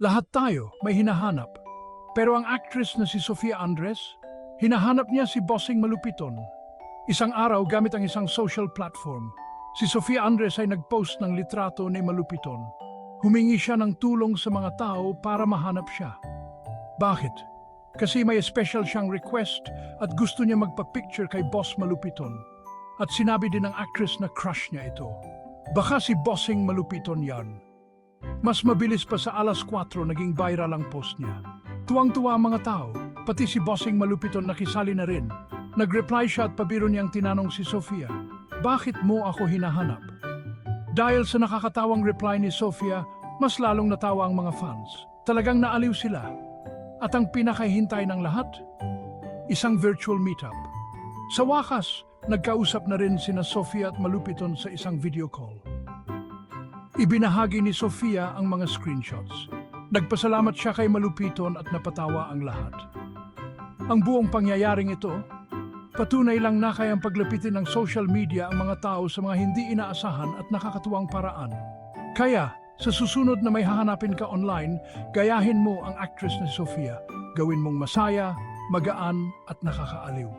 Lahat tayo may hinahanap. Pero ang actress na si Sofia Andres, hinahanap niya si Bossing Malupiton. Isang araw gamit ang isang social platform, si Sofia Andres ay nagpost ng litrato ni Malupiton. Humingi siya ng tulong sa mga tao para mahanap siya. Bakit? Kasi may special siyang request at gusto niya magpa-picture kay Boss Malupiton. At sinabi din ng actress na crush niya ito. Baka si Bossing Malupiton yan. Mas mabilis pa sa 4:00 naging viral ang post niya. Tuwang-tuwa ang mga tao, pati si Bossing Malupiton nakisali na rin. Nag-reply siya at pabiro niyang tinanong si Sofia, "Bakit mo ako hinahanap?" Dahil sa nakakatawang reply ni Sofia, mas lalong natawa ang mga fans. Talagang naaliw sila. At ang pinakahintay ng lahat, isang virtual meetup. Sa wakas, nagkausap na rin sina Sofia at Malupiton sa isang video call. Ibinahagi ni Sofia ang mga screenshots. Nagpasalamat siya kay Malupiton at napatawa ang lahat. Ang buong pangyayaring ito, patunay lang na kayang paglapitin ng social media ang mga tao sa mga hindi inaasahan at nakakatuwang paraan. Kaya, sa susunod na may hahanapin ka online, gayahin mo ang actress na Sofia. Gawin mong masaya, magaan at nakakaaliw.